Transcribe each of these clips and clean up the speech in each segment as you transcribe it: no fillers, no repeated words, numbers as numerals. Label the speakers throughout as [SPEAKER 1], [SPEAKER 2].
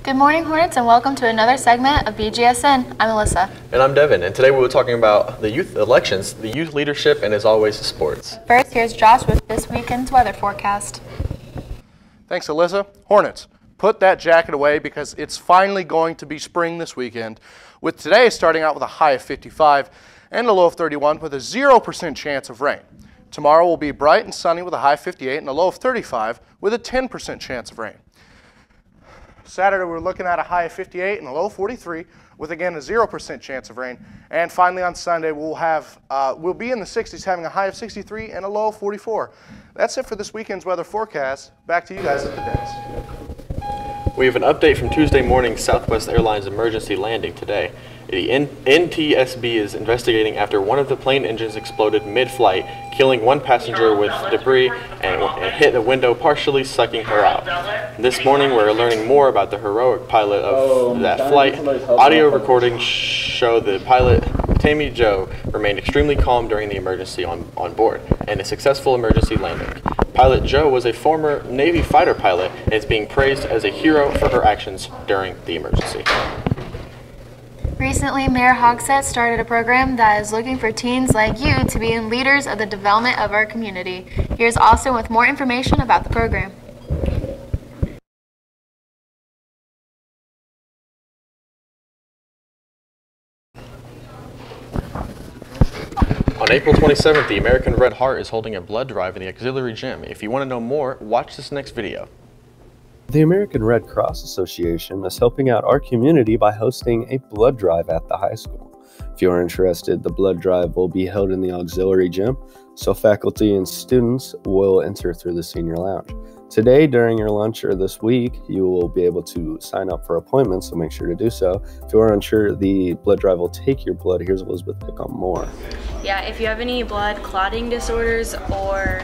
[SPEAKER 1] Good morning, Hornets, and welcome to another segment of Bgsn. I'm Alyssa.
[SPEAKER 2] And I'm Devin, and today we were talking about the youth elections, the youth leadership, and as always, sports.
[SPEAKER 1] First, here's Josh with this weekend's weather forecast.
[SPEAKER 3] Thanks, Alyssa. Hornets, put that jacket away because it's finally going to be spring this weekend, with today starting out with a high of 55 and a low of 31 with a 0% chance of rain. Tomorrow will be bright and sunny with a high of 58 and a low of 35 with a 10% chance of rain. Saturday, we're looking at a high of 58 and a low of 43 with, again, a 0% chance of rain. And finally, on Sunday, we'll be in the 60s, having a high of 63 and a low of 44. That's it for this weekend's weather forecast. Back to you guys at the desk.
[SPEAKER 2] We have an update from Tuesday morning's Southwest Airlines emergency landing today. The NTSB is investigating after one of the plane engines exploded mid-flight, killing one passenger with debris and hit the window, partially sucking her out. This morning, we're learning more about the heroic pilot of that flight. Audio recordings show the pilot, Tammy Joe, remained extremely calm during the emergency on board and a successful emergency landing. Pilot Joe was a former Navy fighter pilot and is being praised as a hero for her actions during the emergency.
[SPEAKER 1] Recently, Mayor Hogsett started a program that is looking for teens like you to be leaders of the development of our community. Here's Austin with more information about the program.
[SPEAKER 2] On April 27th, the American Red Heart is holding a blood drive in the auxiliary gym. If you want to know more, watch this next video.
[SPEAKER 4] The American Red Cross Association is helping out our community by hosting a blood drive at the high school. If you are interested, the blood drive will be held in the auxiliary gym, so faculty and students will enter through the senior lounge. Today, during your lunch or this week, you will be able to sign up for appointments, so make sure to do so. If you are unsure, the blood drive will take your blood. Here's Elizabeth pick on more.
[SPEAKER 5] Yeah, if you have any blood clotting disorders or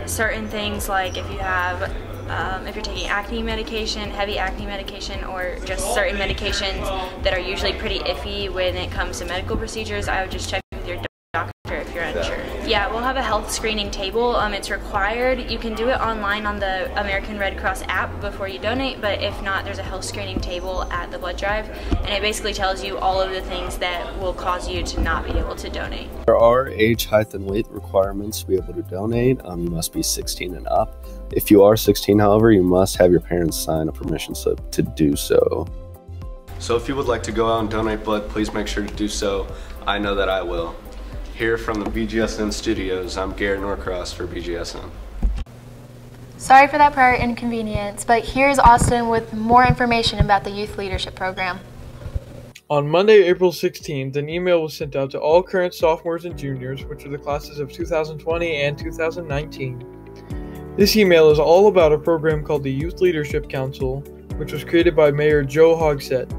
[SPEAKER 5] certain things like if you're taking acne medication, heavy acne medication, or just certain medications that are usually pretty iffy when it comes to medical procedures, I would just check with your doctor if you're unsure. Yeah, we'll have a health screening table. It's required. You can do it online on the American Red Cross app before you donate, but if not, there's a health screening table at the blood drive, and it basically tells you all of the things that will cause you to not be able to donate.
[SPEAKER 4] There are age, height, and weight requirements to be able to donate. You must be 16 and up. If you are 16, however, you must have your parents sign a permission slip to do so.
[SPEAKER 6] So if you would like to go out and donate blood, please make sure to do so. I know that I will. Here from the Bgsn studios, I'm Garrett Norcross for Bgsn.
[SPEAKER 1] Sorry for that prior inconvenience, but here's Austin with more information about the Youth Leadership Program.
[SPEAKER 7] On Monday, April 16th, an email was sent out to all current sophomores and juniors, which are the classes of 2020 and 2019. This email is all about a program called the Youth Leadership Council, which was created by Mayor Joe Hogsett,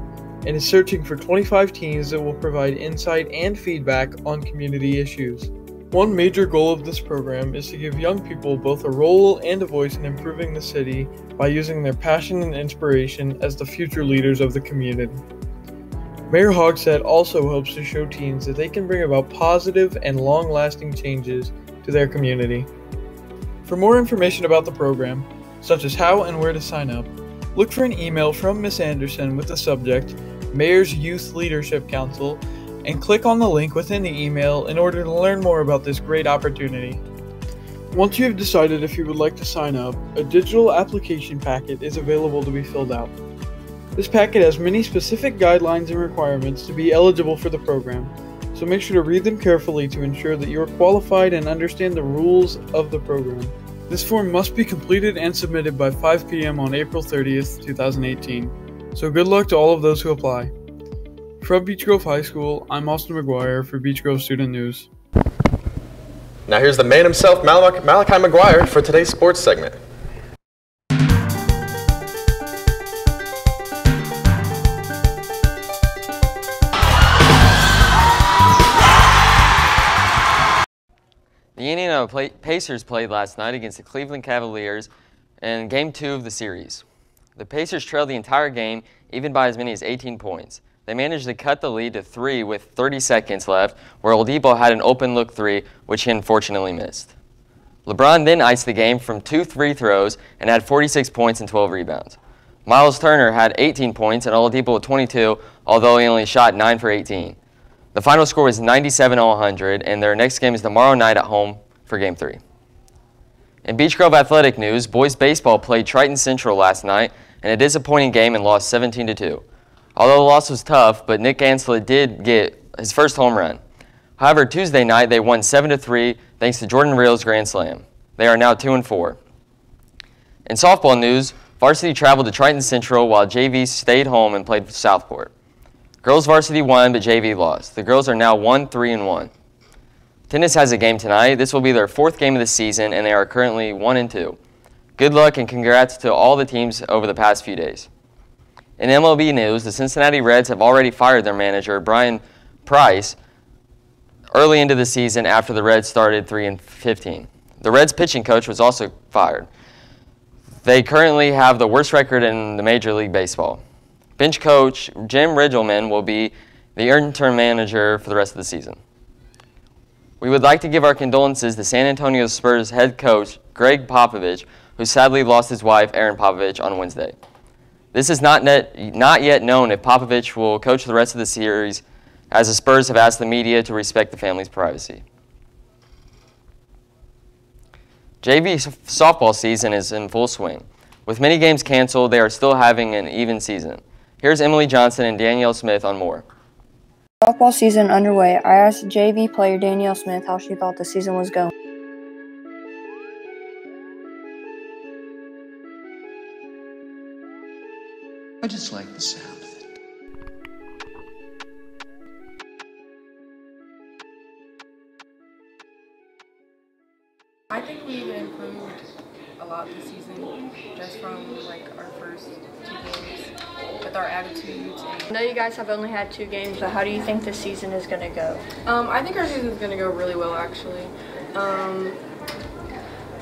[SPEAKER 7] and is searching for 25 teens that will provide insight and feedback on community issues. One major goal of this program is to give young people both a role and a voice in improving the city by using their passion and inspiration as the future leaders of the community. Mayor Hogsett also hopes to show teens that they can bring about positive and long-lasting changes to their community. For more information about the program, such as how and where to sign up, look for an email from Ms. Anderson with the subject, Mayor's Youth Leadership Council, and click on the link within the email in order to learn more about this great opportunity. Once you have decided if you would like to sign up, a digital application packet is available to be filled out. This packet has many specific guidelines and requirements to be eligible for the program, so make sure to read them carefully to ensure that you are qualified and understand the rules of the program. This form must be completed and submitted by 5 p.m. on April 30th, 2018. So good luck to all of those who apply. From Beech Grove High School, I'm Austin McGuire for Beech Grove Student News.
[SPEAKER 2] Now here's the man himself, Malachi McGuire, for today's sports segment.
[SPEAKER 8] The Indiana Pacers played last night against the Cleveland Cavaliers in Game 2 of the series. The Pacers trailed the entire game, even by as many as 18 points. They managed to cut the lead to 3 with 30 seconds left, where Oladipo had an open look 3, which he unfortunately missed. LeBron then iced the game from 2 free throws and had 46 points and 12 rebounds. Miles Turner had 18 points and Oladipo with 22, although he only shot 9 for 18. The final score was 97-100, and their next game is tomorrow night at home for Game 3. In Beech Grove athletic news, boys baseball played Triton Central last night in a disappointing game and lost 17-2. Although the loss was tough, but Nick Ganslet did get his first home run. However, Tuesday night they won 7-3 thanks to Jordan Reel's grand slam. They are now 2-4. In softball news, varsity traveled to Triton Central while JV stayed home and played Southport. Girls varsity won, but JV lost. The girls are now 1-3-1. Tennis has a game tonight. This will be their 4th game of the season, and they are currently 1-2. Good luck and congrats to all the teams over the past few days. In MLB news, the Cincinnati Reds have already fired their manager, Brian Price, early into the season after the Reds started 3-15. The Reds pitching coach was also fired. They currently have the worst record in the Major League Baseball. Bench coach Jim Ridgelman will be the interim manager for the rest of the season. We would like to give our condolences to San Antonio Spurs head coach Greg Popovich, who sadly lost his wife, Erin Popovich, on Wednesday. This is not yet known if Popovich will coach the rest of the series, as the Spurs have asked the media to respect the family's privacy. JV softball season is in full swing. With many games canceled, they are still having an even season. Here's Emily Johnson and Danielle Smith on more.
[SPEAKER 9] Softball season underway. I asked JV player Danielle Smith how she thought the season was going.
[SPEAKER 10] I just like the sound of it.
[SPEAKER 11] I think we've improved a lot this season, just from like our first 2 games, with our attitudes.
[SPEAKER 9] I know you guys have only had 2 games, but how do you think the season is going to go?
[SPEAKER 11] I think our season is going to go really well, actually.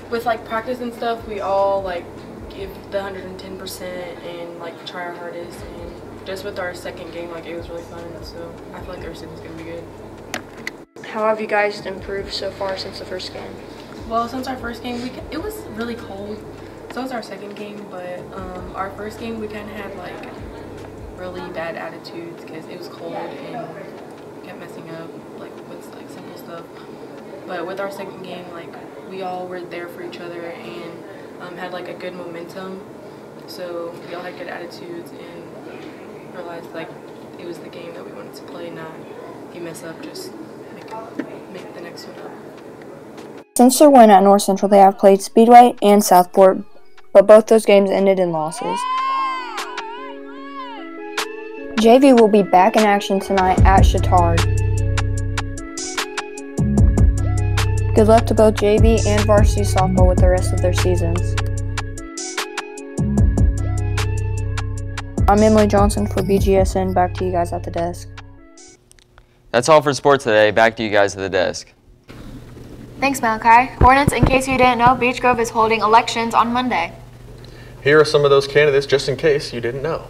[SPEAKER 11] With like practice and stuff, we all like give the 110% and like try our hardest. And just with our second game, like it was really fun. So I feel like our season's going to be good.
[SPEAKER 9] How have you guys improved so far since the first game?
[SPEAKER 11] Well, since our first game, it was really cold. So it was our second game, but our first game we kind of had like really bad attitudes because it was cold and kept messing up like with like simple stuff. But with our second game, like we all were there for each other and had like a good momentum. So we all had good attitudes and realized like it was the game that we wanted to play, not if you mess up, just make the next one up.
[SPEAKER 9] Since their win at North Central, they have played Speedway and Southport, but both those games ended in losses. JV will be back in action tonight at Chittard. Good luck to both JV and varsity softball with the rest of their seasons. I'm Emily Johnson for BGSN. Back to you guys at the desk.
[SPEAKER 8] That's all for sports today. Back to you guys at the desk.
[SPEAKER 1] Thanks, Malachi. Hornets, in case you didn't know, Beech Grove is holding elections on Monday.
[SPEAKER 2] Here are some of those candidates just in case you didn't know.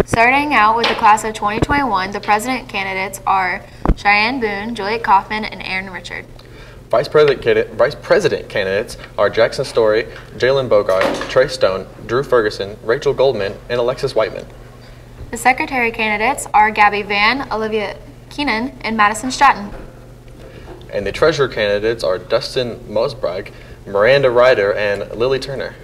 [SPEAKER 1] Starting out with the class of 2021, the president candidates are Cheyenne Boone, Juliet Kaufman, and Aaron Richard.
[SPEAKER 2] Vice president candidates are Jackson Story, Jalen Bogart, Trey Stone, Drew Ferguson, Rachel Goldman, and Alexis Whiteman.
[SPEAKER 1] The secretary candidates are Gabby Van, Olivia Keenan, and Madison Stratton.
[SPEAKER 2] And the treasurer candidates are Dustin Mosbrag, Miranda Ryder, and Lily Turner.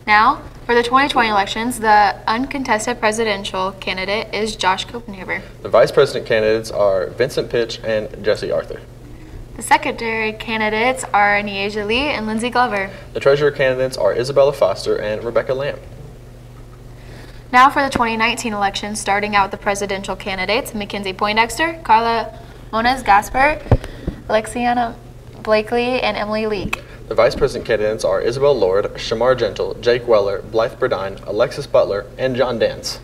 [SPEAKER 1] Now, for the 2020 elections, the uncontested presidential candidate is Josh Copenhaver.
[SPEAKER 2] The vice president candidates are Vincent Pitch and Jesse Arthur.
[SPEAKER 1] The secretary candidates are Nieja Lee and Lindsay Glover.
[SPEAKER 2] The treasurer candidates are Isabella Foster and Rebecca Lamb.
[SPEAKER 1] Now for the 2019 elections, starting out with the presidential candidates, Mackenzie Poindexter, Carla Moniz-Gasper, Alexiana Blakely, and Emily Leake.
[SPEAKER 2] The vice president candidates are Isabel Lord, Shamar Gentle, Jake Weller, Blythe Burdine, Alexis Butler, and John Dance.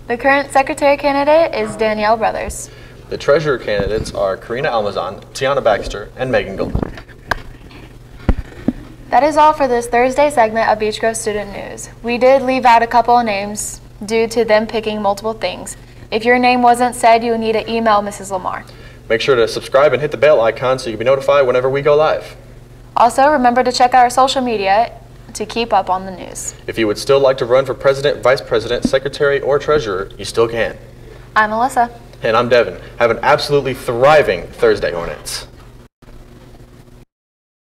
[SPEAKER 1] The current secretary candidate is Danielle Brothers.
[SPEAKER 2] The treasurer candidates are Karina Almazan, Tiana Baxter, and Megan Goldman.
[SPEAKER 1] That is all for this Thursday segment of Beech Grove Student News. We did leave out a couple of names due to them picking multiple things. If your name wasn't said, you will need to email Mrs. Lamar.
[SPEAKER 2] Make sure to subscribe and hit the bell icon so you can be notified whenever we go live.
[SPEAKER 1] Also, remember to check out our social media to keep up on the news.
[SPEAKER 2] If you would still like to run for president, vice president, secretary, or treasurer, you still can.
[SPEAKER 1] I'm Alyssa.
[SPEAKER 2] And I'm Devin. Have an absolutely thriving Thursday, Hornets.